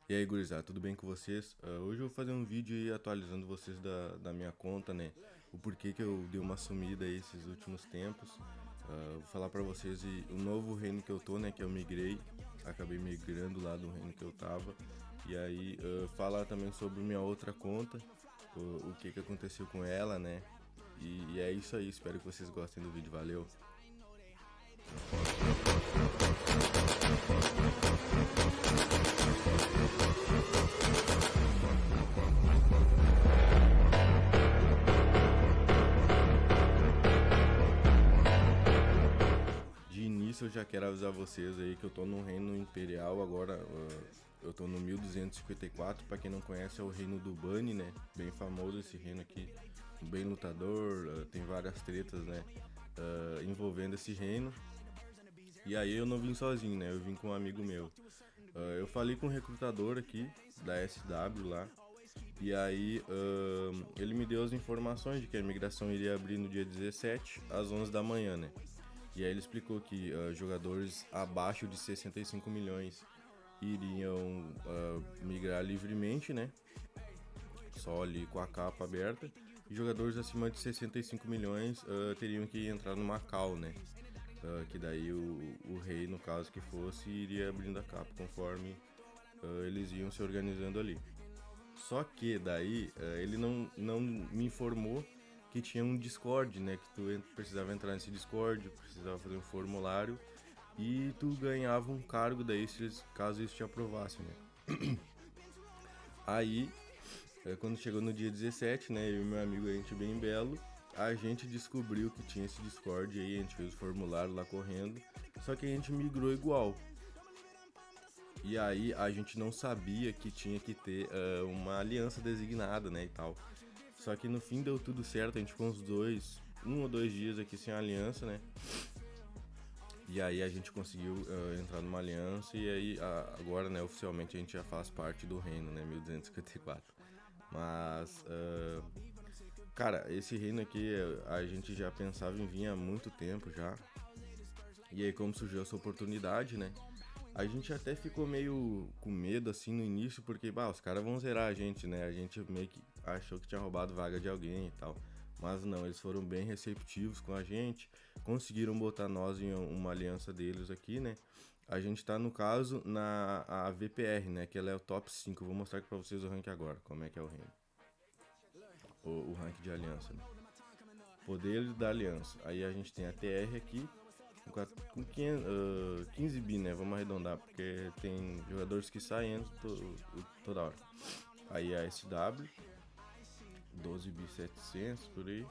E aí, gurizada, tudo bem com vocês? Hoje eu vou fazer um vídeo aí atualizando vocês da minha conta, né? O porquê que eu dei uma sumida aí esses últimos tempos. Vou falar pra vocês o novo reino que eu tô, né? Que eu migrei. Acabei migrando lá do reino que eu tava. E aí, falar também sobre minha outra conta, o que que aconteceu com ela, né? E é isso aí, espero que vocês gostem do vídeo, valeu! De início eu já quero avisar vocês aí que eu tô no reino imperial agora, eu tô no 1254, pra quem não conhece é o reino do Bunny, né? Bem famoso esse reino aqui, bem lutador, tem várias tretas, né? Envolvendo esse reino. E aí eu não vim sozinho, né? Eu vim com um amigo meu. Eu falei com um recrutador aqui da SW lá. E aí ele me deu as informações de que a imigração iria abrir no dia 17 às 11 da manhã, né? E aí ele explicou que jogadores abaixo de 65 milhões iriam migrar livremente, né? Só ali com a capa aberta. E jogadores acima de 65 milhões teriam que entrar no Macau, né? Que daí o rei, no caso que fosse, iria abrindo a capa conforme eles iam se organizando ali. Só que daí ele não me informou que tinha um Discord, né? Que tu precisava entrar nesse Discord, precisava fazer um formulário e tu ganhava um cargo daí caso eles te aprovassem, né? Aí, quando chegou no dia 17, né? Eu e meu amigo, a gente bem belo, a gente descobriu que tinha esse Discord aí, a gente fez o formulário lá correndo, só que a gente migrou igual. E aí a gente não sabia que tinha que ter uma aliança designada, né, e tal. Só que no fim deu tudo certo, a gente ficou um ou dois dias aqui sem aliança, né? E aí a gente conseguiu entrar numa aliança e aí agora, né, oficialmente a gente já faz parte do reino, né, 1254. Mas, cara, esse reino aqui a gente já pensava em vir há muito tempo já. E aí como surgiu essa oportunidade, né? A gente até ficou meio com medo assim no início, porque os caras vão zerar a gente, né? A gente meio que achou que tinha roubado vaga de alguém e tal. Mas não, eles foram bem receptivos com a gente, conseguiram botar nós em uma aliança deles aqui, né? A gente tá, no caso, na a VPR, né? Que ela é o top 5. Eu vou mostrar aqui pra vocês o rank agora, como é que é o reino. O rank de aliança, né? Poder da aliança. Aí a gente tem a TR aqui, com 15 bi, né? Vamos arredondar, porque tem jogadores que saem antes toda hora. Aí a SW, 12.700 por aí.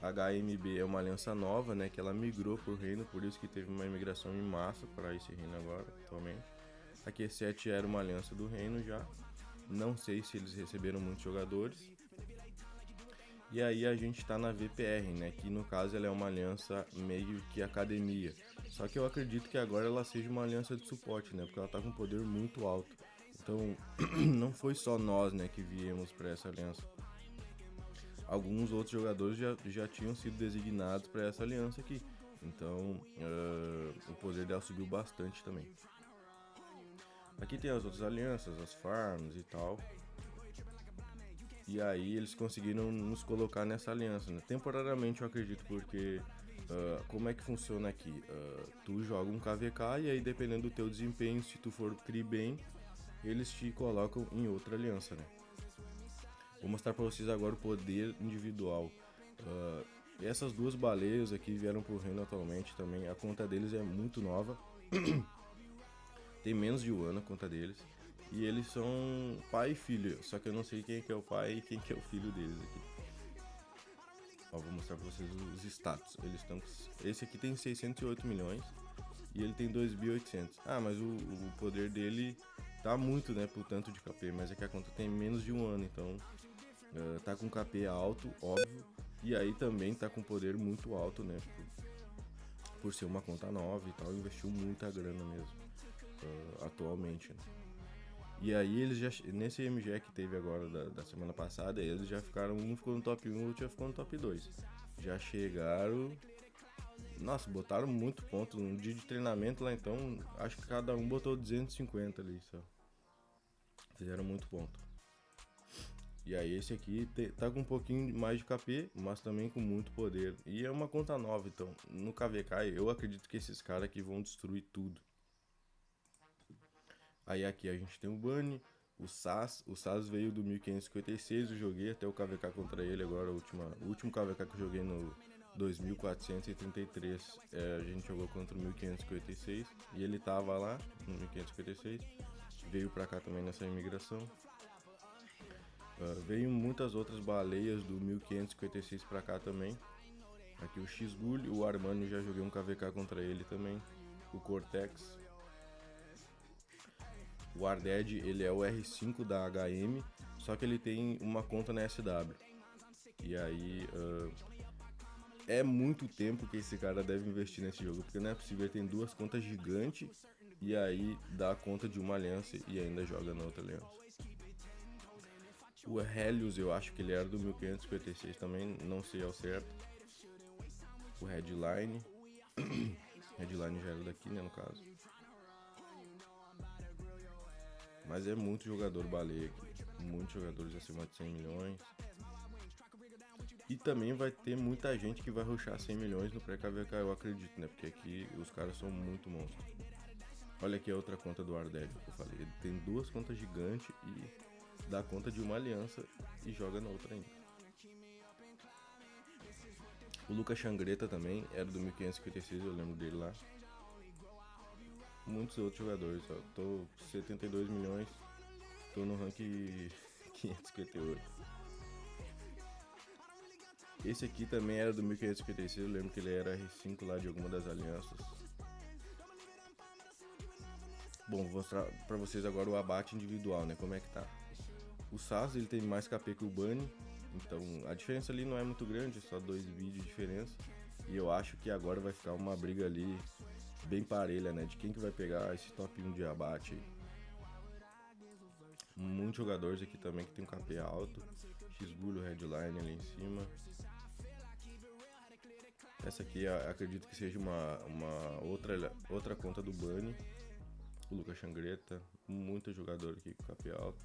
HMB é uma aliança nova, né? Que ela migrou pro reino, por isso que teve uma imigração em massa para esse reino agora, atualmente. A Q7 era uma aliança do reino já. Não sei se eles receberam muitos jogadores. E aí a gente tá na VPR, né? Que no caso ela é uma aliança meio que academia. Só que eu acredito que agora ela seja uma aliança de suporte, né? Porque ela tá com um poder muito alto. Então não foi só nós, né, que viemos para essa aliança. Alguns outros jogadores já tinham sido designados para essa aliança aqui. Então o poder dela subiu bastante também. Aqui tem as outras alianças, as farms e tal. E aí eles conseguiram nos colocar nessa aliança, né? Temporariamente eu acredito, porque como é que funciona aqui? Tu joga um KVK e aí dependendo do teu desempenho, se tu for tri bem, eles te colocam em outra aliança, né? Vou mostrar pra vocês agora o poder individual. Essas duas baleias aqui vieram pro reino atualmente também. A conta deles é muito nova. Tem menos de um ano a conta deles. E eles são pai e filho. Só que eu não sei quem é que é o pai e quem que é o filho deles aqui. Ó, vou mostrar pra vocês os status. Eles estão. Esse aqui tem 608 milhões. E ele tem 2.800. Mas o poder dele tá muito, né? Pro tanto de KP. Mas é que a conta tem menos de um ano. Então tá com KP alto, óbvio. E aí também tá com poder muito alto, né? Por ser uma conta nova e tal. Investiu muita grana mesmo. Atualmente, né? E aí eles já, nesse MG que teve agora da semana passada, eles já ficaram, um ficou no top 1, o outro já ficou no top 2. Já chegaram, nossa, botaram muito ponto no dia de treinamento lá, então acho que cada um botou 250 ali só. Fizeram muito ponto. E aí esse aqui tá com um pouquinho mais de KP, mas também com muito poder. E é uma conta nova, então no KVK eu acredito que esses caras aqui vão destruir tudo. Aí aqui a gente tem o Bunny, o SAS veio do 1556, eu joguei até o KVK contra ele agora, o último KVK que eu joguei no 2433, a gente jogou contra o 1556 e ele tava lá no 1556, veio pra cá também nessa imigração. Veio muitas outras baleias do 1556 pra cá também. Aqui o X-Gully, o Armani já joguei um KVK contra ele também. O Cortex. O Arded, ele é o R5 da HM, só que ele tem uma conta na SW. E aí é muito tempo que esse cara deve investir nesse jogo, porque não é possível, ele tem duas contas gigantes e aí dá conta de uma aliança e ainda joga na outra aliança. O Helios, eu acho que ele era do 1556 também, não sei ao certo. O Headline. Headline já era daqui, né, no caso. Mas é muito jogador baleia aqui. Muitos jogadores acima de 100 milhões. E também vai ter muita gente que vai rushar 100 milhões no pré-KVK, eu acredito, né? Porque aqui os caras são muito monstros. Olha aqui a outra conta do Arded que eu falei. Ele tem duas contas gigantes e dá conta de uma aliança e joga na outra ainda. O Lucas Xangreta também era do 1556, eu lembro dele lá. Muitos outros jogadores, ó. Tô 72 milhões, tô no rank 558. Esse aqui também era do 1556, eu lembro que ele era R5 lá de alguma das alianças. Bom, vou mostrar pra vocês agora o abate individual, né, como é que tá. O SAS, ele tem mais KP que o Bunny, então a diferença ali não é muito grande, é só 2 vídeos de diferença. E eu acho que agora vai ficar uma briga ali bem parelha, né, de quem que vai pegar esse top 1 de abate aí. Muitos jogadores aqui também que tem um KP alto. X-Gully, Headline ali em cima. Essa aqui acredito que seja uma outra conta do Bunny. O Lucas Xangreta. Muito jogador aqui com KP alto.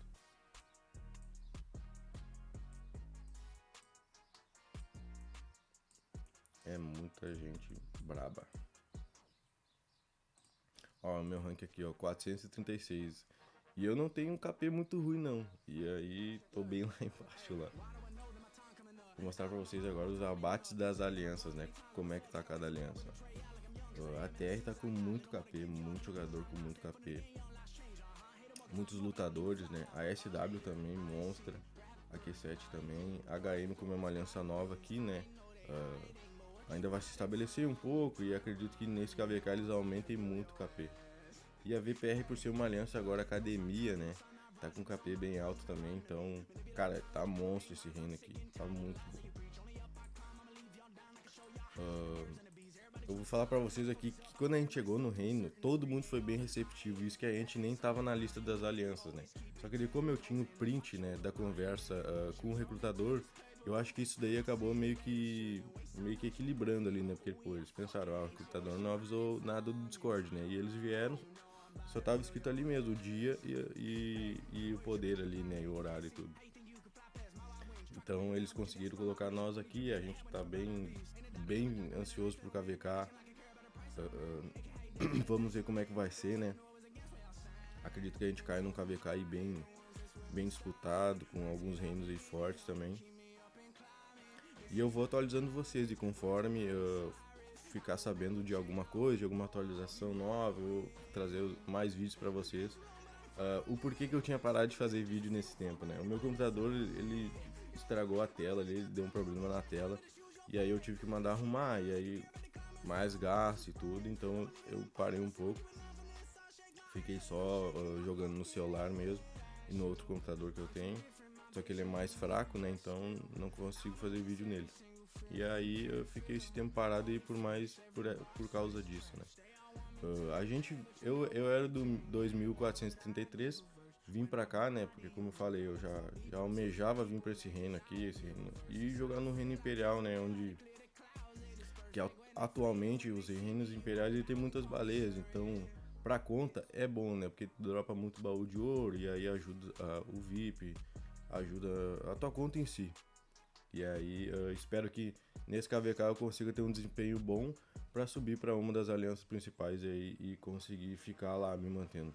É muita gente braba. Ó, meu rank aqui, ó, 436. E eu não tenho um KP muito ruim não. E aí tô bem lá embaixo lá. Vou mostrar pra vocês agora os abates das alianças, né? Como é que tá cada aliança. A TR tá com muito KP, muito jogador com muito KP. Muitos lutadores, né? A SW também, monstra. A Q7 também. A HM como é uma aliança nova aqui, né? Ainda vai se estabelecer um pouco e acredito que nesse KVK eles aumentem muito KP. E a VPR, por ser uma aliança agora academia, né? Tá com KP bem alto também, então, cara, tá monstro esse reino aqui, tá muito bom. Eu vou falar pra vocês aqui que quando a gente chegou no reino, todo mundo foi bem receptivo, isso que a gente nem tava na lista das alianças, né? Só que como eu tinha o print, né, da conversa com o recrutador, eu acho que isso daí acabou meio que equilibrando ali, né? Porque, pô, eles pensaram, o recrutador não avisou nada do Discord, né? E eles vieram, só tava escrito ali mesmo o dia e o poder ali, né? E o horário e tudo. Então eles conseguiram colocar nós aqui, a gente tá bem ansioso pro KVK. Vamos ver como é que vai ser, né? Acredito que a gente cai num KVK aí bem disputado, com alguns reinos aí fortes também. E eu vou atualizando vocês, e conforme eu ficar sabendo de alguma coisa, de alguma atualização nova, eu vou trazer mais vídeos pra vocês. O porquê que eu tinha parado de fazer vídeo nesse tempo, né? O meu computador, ele estragou a tela, ele deu um problema na tela. E aí eu tive que mandar arrumar, e aí mais gasto e tudo, então eu parei um pouco. Fiquei só jogando no celular mesmo e no outro computador que eu tenho. Só que ele é mais fraco, né? Então não consigo fazer vídeo nele. E aí eu fiquei esse tempo parado aí por causa disso, né? Eu era do 2433, vim pra cá, né? Porque como eu falei, eu já almejava vir pra esse reino aqui, e jogar no reino imperial, né? Onde que atualmente os reinos imperiais ele tem muitas baleias, então pra conta é bom, né? Porque dropa muito baú de ouro e aí ajuda o VIP, ajuda a tua conta em si. E aí espero que nesse KVK eu consiga ter um desempenho bom para subir para uma das alianças principais aí e conseguir ficar lá me mantendo.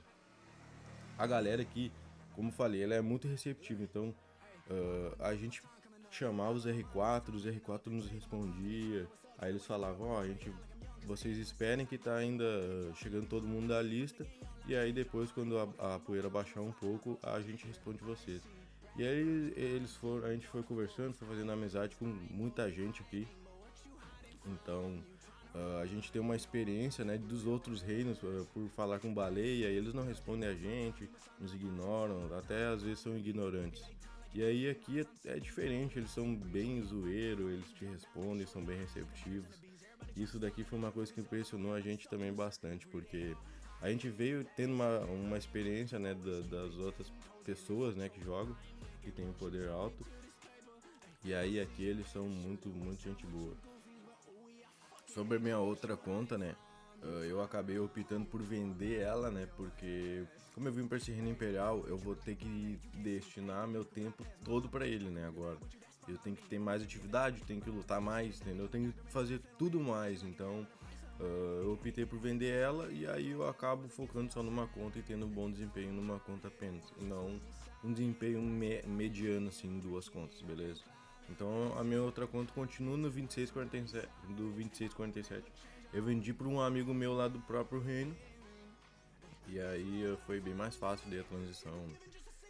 A galera aqui, como falei, ela é muito receptiva, então a gente chamava os R4 nos respondia, aí eles falavam, ó, vocês esperem que tá ainda chegando todo mundo da lista, e aí depois quando a poeira baixar um pouco, a gente responde vocês. E aí a gente foi conversando, foi fazendo amizade com muita gente aqui, então a gente tem uma experiência, né, dos outros reinos por falar com baleia, e eles não respondem a gente, nos ignoram, até às vezes são ignorantes. E aí aqui é diferente, eles são bem zoeiro, eles te respondem, são bem receptivos. Isso daqui foi uma coisa que impressionou a gente também bastante, porque a gente veio tendo uma experiência, né, das outras pessoas, né, que jogam, que tem um poder alto. E aí aqui eles são muito gente boa. Sobre a minha outra conta, né? Eu acabei optando por vender ela, né? Porque como eu vim para esse reino imperial, eu vou ter que destinar meu tempo todo para ele, né? Agora eu tenho que ter mais atividade, tenho que lutar mais, entendeu? Eu tenho que fazer tudo mais. Então eu optei por vender ela e aí eu acabo focando só numa conta e tendo um bom desempenho numa conta apenas, e não um desempenho mediano assim em duas contas, beleza? Então a minha outra conta continua no 2647, do 2647. Eu vendi para um amigo meu lá do próprio reino. E aí foi bem mais fácil daí a transição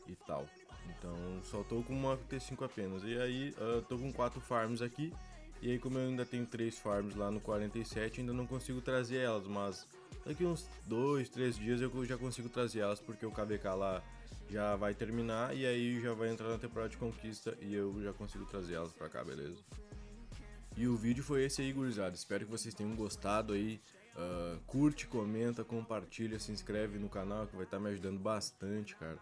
e tal. Então só tô com uma T5 apenas. E aí tô com 4 farms aqui. E aí como eu ainda tenho 3 farms lá no 47, ainda não consigo trazer elas. Mas daqui uns 2, 3 dias eu já consigo trazer elas, porque o KVK lá já vai terminar. E aí já vai entrar na temporada de conquista e eu já consigo trazer elas pra cá, beleza? E o vídeo foi esse aí, gurizada. Espero que vocês tenham gostado aí. Curte, comenta, compartilha, se inscreve no canal que vai estar me ajudando bastante, cara.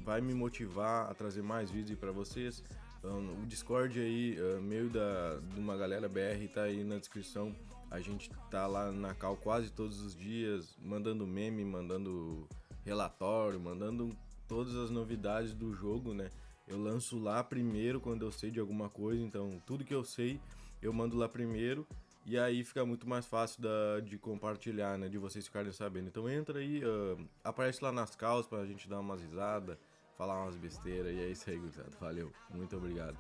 Vai me motivar a trazer mais vídeos para vocês. O Discord aí, meio de uma galera BR, tá aí na descrição. A gente tá lá na cal quase todos os dias, mandando meme, mandando relatório, mandando todas as novidades do jogo, né? Eu lanço lá primeiro quando eu sei de alguma coisa, então tudo que eu sei eu mando lá primeiro e aí fica muito mais fácil de compartilhar, né? De vocês ficarem sabendo. Então entra aí, aparece lá nas calls pra gente dar umas risadas, falar umas besteiras e é isso aí, gurizada. Valeu, muito obrigado.